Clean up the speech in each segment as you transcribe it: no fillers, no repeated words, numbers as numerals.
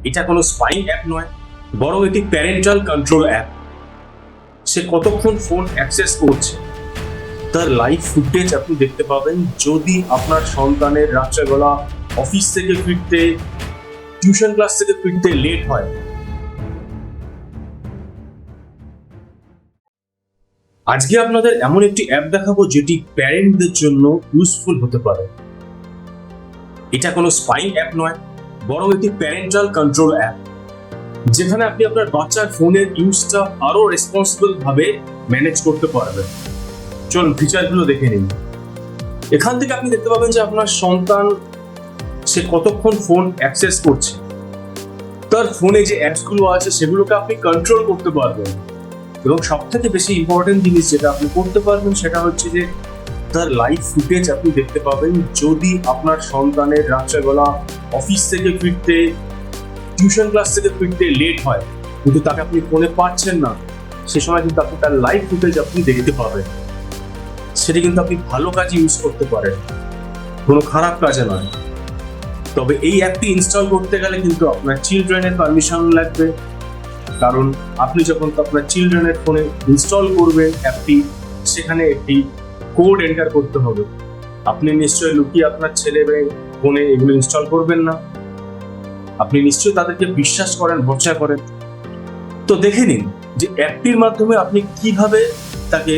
এটা কোনো spying app নয়, বরং এটি প্যারেন্টাল কন্ট্রোল অ্যাপ। সে কতক্ষণ ফোন অ্যাক্সেস করছে তার লাইভ ফুটেজ আপনি দেখতে পাবেন। যদি আপনার সন্তানের রাত্রেবেলা অফিস থেকে ফিরতে, টিউশন ক্লাস থেকে ফিরতে লেট হয়, আজকে আপনাদের এমন একটি অ্যাপ দেখাবো যেটি প্যারেন্টদের জন্য ইউজফুল হতে পারে। এটা কোনো স্পাইং অ্যাপ নয়, বরং এটি প্যারেন্টাল কন্ট্রোল অ্যাপ, যেখানে আপনি আপনার বাচ্চার ফোনের ইউজটা আরো রেসপন্সিবল ভাবে ম্যানেজ করতে পারবেন। চলুন ফিচারগুলো দেখে নিন। এখান থেকে আপনি দেখতে পাবেন যে আপনার সন্তান সে কতক্ষণ ফোন অ্যাক্সেস করছে, তার ফোনে যে অ্যাপসগুলো আছে সেগুলোকে আপনি কন্ট্রোল করতে পারবেন। এবং সব থেকে বেশি ইম্পর্টেন্ট জিনিস যেটা আপনি করতে পারবেন সেটা হচ্ছে যে তার লাইভ ফুটেজ আপনি দেখতে পাবেন। যদি আপনার সন্তানের রাত্রেবেলা অফিস থেকে ফিরতে, টিউশন ক্লাস থেকে ফিরতে লেট হয়, কিন্তু তাকে আপনি ফোনে পাচ্ছেন না, সে সময় কিন্তু আপনি তার লাইভ ফুটেজ আপনি দেখতে পাবেন। সেটা কিন্তু আপনি ভালো কাজে ইউজ করতে পারেন, কোনো খারাপ কাজে নয়। তবে এই অ্যাপটি ইনস্টল করতে গেলে কিন্তু আপনার চিলড্রেনের পারমিশন লাগবে, কারণ আপনি যখন আপনার চিলড্রেনের ফোনে ইনস্টল করবেন অ্যাপটি, সেখানে একটি কোড এন্টার করতে হবে। আপনি নিশ্চয়ই লুকিয়ে আপনার ছেলে মেয়ে ফোনে এগুলো ইনস্টল করবেন না, আপনি নিশ্চয়ই তাদেরকে বিশ্বাস করেন, ভরসা করেন। তো দেখে নিন যে অ্যাপটির মাধ্যমে আপনি কিভাবে তাকে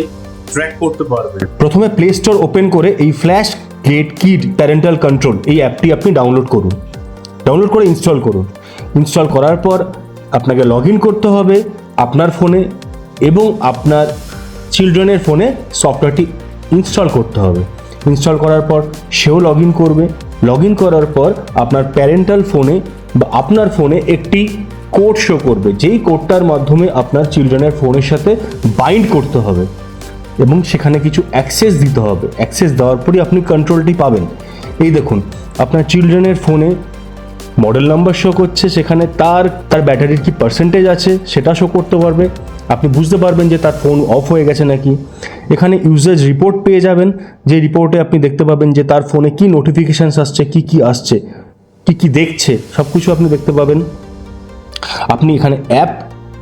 ট্র্যাক করতে পারবেন। প্রথমে প্লে স্টোর ওপেন করে এই flash great kid parental control এই অ্যাপটি আপনি ডাউনলোড করুন। ডাউনলোড করে ইনস্টল করুন। ইনস্টল করার পর আপনাকে লগ ইন করতে হবে আপনার ফোনে, এবং আপনার চিলড্রেনের ফোনে সফটওয়্যারটি ইনস্টল করতে হবে। ইনস্টল করার পর সেও লগ ইন করবে। লগ ইন করার পর আপনার প্যারেন্টাল ফোনে বা আপনার ফোনে একটি কোড শো করবে, যেই কোডটার মাধ্যমে আপনার চিলড্রেনের ফোনের সাথে বাইন্ড করতে হবে এবং সেখানে কিছু অ্যাক্সেস দিতে হবে। অ্যাক্সেস দেওয়ার পরই আপনি কন্ট্রোলটি পাবেন। এই দেখুন, আপনার চিলড্রেনের ফোনে মডেল নাম্বার শো করছে, সেখানে তার ব্যাটারির কি পার্সেন্টেজ আছে সেটা শো করতে পারবে। আপনি বুঝতে পারবেন যে তার ফোন অফ হয়ে গেছে নাকি। এখানে ইউজেজ রিপোর্ট পেয়ে যাবেন, যে রিপোর্টে আপনি দেখতে পাবেন যে তার ফোনে কি নোটিফিকেশানস আসছে, কি আসছে, কি দেখছে, সব কিছু আপনি দেখতে পাবেন। আপনি এখানে অ্যাপ,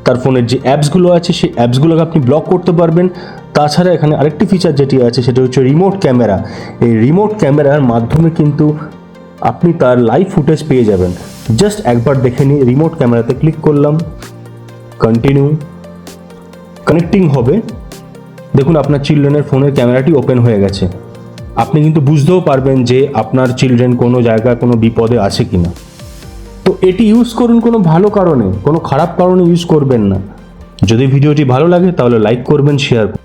তার ফোনের যে অ্যাপসগুলো আছে সেই অ্যাপসগুলোকে আপনি ব্লক করতে পারবেন। তাছাড়া এখানে আরেকটি ফিচার যেটি আছে সেটা হচ্ছে রিমোট ক্যামেরা। এই রিমোট ক্যামেরার মাধ্যমে কিন্তু আপনি তার লাইভ ফুটেজ পেয়ে যাবেন। জাস্ট একবার দেখে নিই। রিমোট ক্যামেরাতে ক্লিক করলাম, কন্টিনিউ, কানেক্টিং হবে। দেখুন আপনার চিলড্রেনের ফোনের ক্যামেরাটি ওপেন হয়ে গেছে। আপনি কিন্তু বুঝতেও পারবেন যে আপনার চিলড্রেন কোনো জায়গায় কোনো বিপদে আছে কিনা। তো এটি ইউজ করুন কোনো ভালো কারণে, কোনো খারাপ কারণে ইউজ করবেন না। যদি ভিডিওটি ভালো লাগে তাহলে লাইক করবেন, শেয়ার করবেন।